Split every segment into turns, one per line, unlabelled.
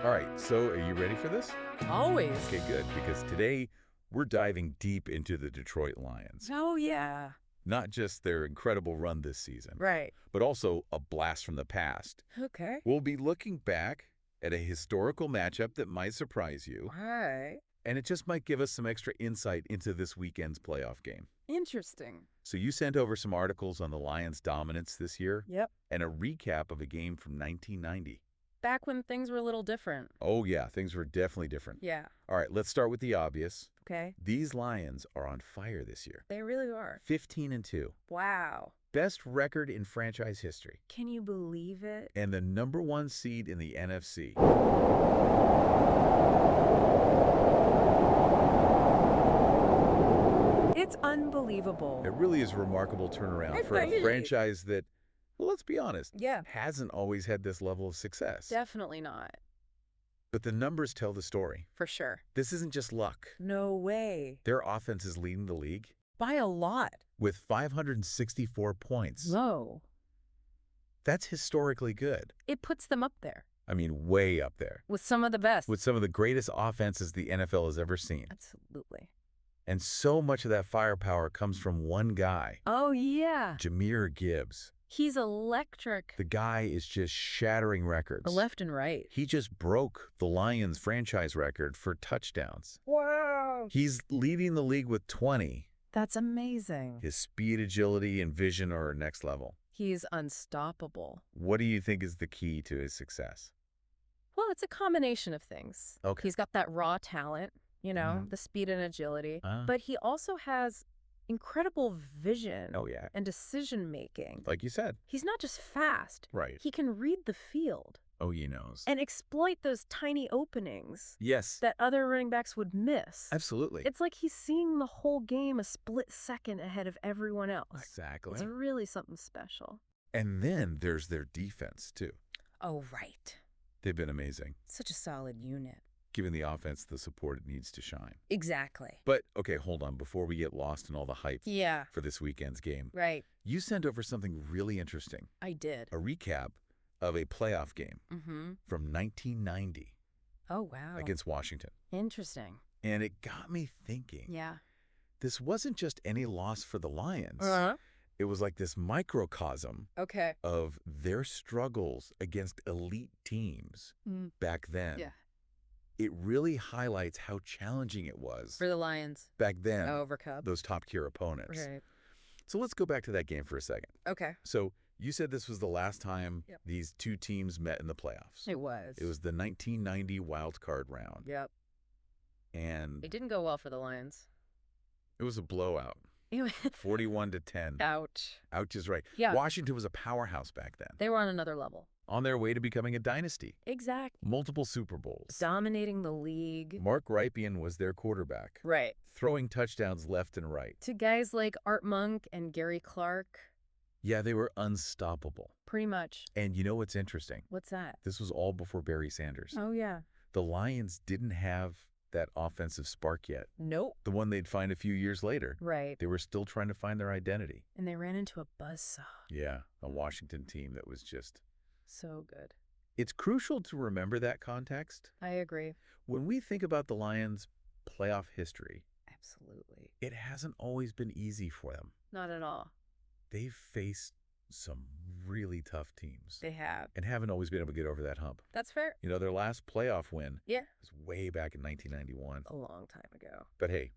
All right, so are you ready for this?
Always.
Okay, good, because today we're diving deep into the Detroit Lions.
Oh, yeah.
Not just their incredible run this season,
Right.
but also a blast from the past.
Okay.
We'll be looking back at a historical matchup that might surprise you,
All right.
and it just might give us some extra insight into this weekend's playoff game.
Interesting.
So you sent over some articles on the Lions' dominance this year
Yep.
and a recap of a game from 1990.
Back when things were a little different.
Oh yeah, things were definitely different.
Yeah.
All right, let's start with the obvious.
Okay.
These Lions are on fire this year.
They really are.
15-2.
Wow.
Best record in franchise history.
Can you believe it?
And the #1 seed in the NFC.
It's unbelievable.
It really is a remarkable turnaround for a franchise that, well, let's be honest,
Yeah.
hasn't always had this level of success.
Definitely not.
But the numbers tell the story.
For sure.
This isn't just luck.
No way.
Their offense is leading the league
By a lot.
with 564 points.
Whoa.
That's historically good.
It puts them up there.
I mean, way up there.
With some of the best.
With some of the greatest offenses the NFL has ever seen.
Absolutely.
And so much of that firepower comes from one guy,
Oh, yeah.
Jahmyr Gibbs.
He's electric.
The guy is just shattering records.
Left and right.
He just broke the Lions franchise record for touchdowns.
Wow.
He's leading the league with 20.
That's amazing.
His speed, agility, and vision are next level.
He's unstoppable.
What do you think is the key to his success?
Well, it's a combination of things.
Okay.
He's got that raw talent, the speed and agility, but he also has incredible vision
Oh, yeah.
and decision making.
Like you said.
He's not just fast.
Right.
He can read the field
Oh, he knows.
and exploit those tiny openings
Yes.
that other running backs would miss.
Absolutely.
It's like he's seeing the whole game a split second ahead of everyone else.
Exactly.
It's really something special.
And then there's their defense, too.
Oh, right.
They've been amazing,
Such a solid unit.
giving the offense the support it needs to shine.
Exactly.
But, okay, hold on. Before we get lost in all the hype
Yeah.
for this weekend's game,
Right.
you sent over something really interesting,
I did.
a recap of a playoff game
Mm-hmm.
from 1990
Oh, wow.
against Washington.
Interesting.
And it got me thinking,
Yeah.
this wasn't just any loss for the Lions.
Uh-huh.
It was like this microcosm
Okay.
of their struggles against elite teams back then.
Yeah.
It really highlights how challenging it was
For the Lions.
back then,
Over Cub.
those top-tier opponents.
Right.
So let's go back to that game for a second.
Okay.
So you said this was the last time
Yep.
these two teams met in the playoffs.
It was.
It was the 1990 wild card round.
Yep.
And
It didn't go well for the Lions.
it was a blowout, 41-10.
Ouch.
Ouch is right.
Yeah.
Washington was a powerhouse back then,
They were on another level.
on their way to becoming a dynasty.
Exactly.
Multiple Super Bowls.
Dominating the league.
Mark Rypien was their quarterback,
Right.
throwing touchdowns left and right.
To guys like Art Monk and Gary Clark.
Yeah, they were unstoppable.
Pretty much.
And you know what's interesting?
What's that?
This was all before Barry Sanders.
Oh, yeah.
The Lions didn't have that offensive spark yet,
Nope.
the one they'd find a few years later.
Right.
They were still trying to find their identity.
And they ran into a buzzsaw.
Yeah, a Washington team that was just...
So good.
It's crucial to remember that context.
I agree.
When we think about the Lions' playoff history,
Absolutely.
it hasn't always been easy for them.
Not at all.
They've faced some really tough teams
They have.
and haven't always been able to get over that hump.
That's fair.
You know, their last playoff win
Yeah.
was way back in 1991.
A long time ago.
But hey,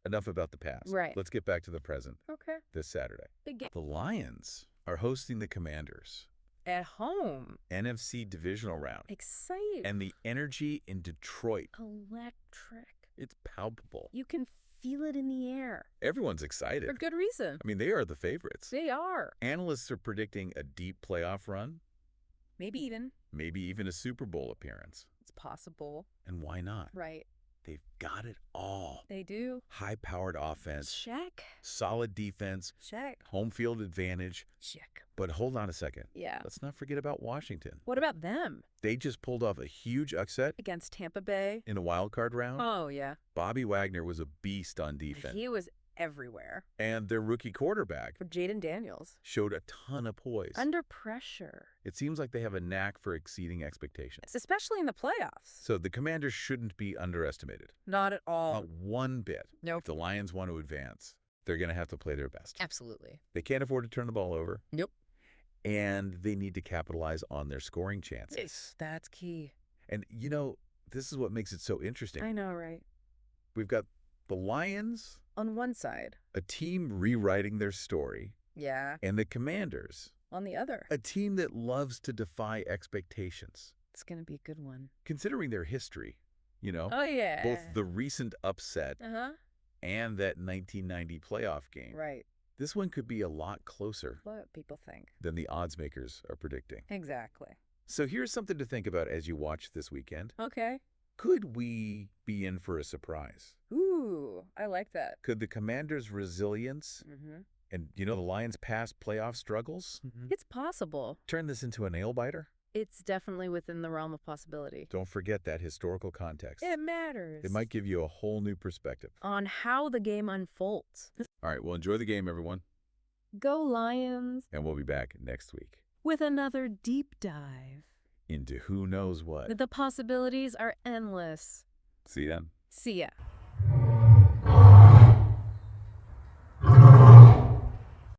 enough about the past.
Right.
Let's get back to the present
Okay.
this Saturday.
Big game.
The Lions are hosting the Commanders,
At home.
NFC divisional round.
Exciting.
And the energy in Detroit,
Electric.
it's palpable.
You can feel it in the air.
Everyone's excited.
For good reason.
I mean, they are the favorites.
They are.
Analysts are predicting a deep playoff run,
Maybe even.
maybe even a Super Bowl appearance.
It's possible.
And why not?
Right.
They've got it all.
They do.
High-powered offense,
Check.
solid defense,
Check.
home field advantage.
Check.
But hold on a second.
Yeah.
Let's not forget about Washington.
What about them?
They just pulled off a huge upset
Against Tampa Bay?
in a wild card round.
Oh, yeah.
Bobby Wagner was a beast on defense.
He was everywhere.
And their rookie quarterback,
Jaden Daniels,
showed a ton of poise.
under pressure.
It seems like they have a knack for exceeding expectations.
Especially in the playoffs.
So the Commanders shouldn't be underestimated.
Not at all.
Not one bit.
Nope.
If the Lions want to advance, they're going to have to play their best.
Absolutely.
They can't afford to turn the ball over.
Nope.
And they need to capitalize on their scoring chances.
Yes, that's key.
And, you know, this is what makes it so interesting.
I know, right?
We've got the Lions,
on one side,
a team rewriting their story.
Yeah.
And the Commanders,
on the other,
a team that loves to defy expectations.
It's going to be a good one.
Considering their history, you know,
oh, yeah.
both the recent upset
Uh-huh.
and that 1990 playoff game.
Right.
This one could be a lot closer
What people think.
than the odds makers are predicting.
Exactly.
So here's something to think about as you watch this weekend.
Okay.
Could we be in for a surprise?
Ooh, I like that.
Could the Commanders' resilience and, you know, the Lions' past playoff struggles
It's possible.
turn this into a nail-biter?
It's definitely within the realm of possibility.
Don't forget that historical context.
It matters.
It might give you a whole new perspective.
on how the game unfolds.
All right, well, enjoy the game, everyone.
Go Lions!
And we'll be back next week
With another deep dive.
into who knows what.
The possibilities are endless.
See ya.
See ya.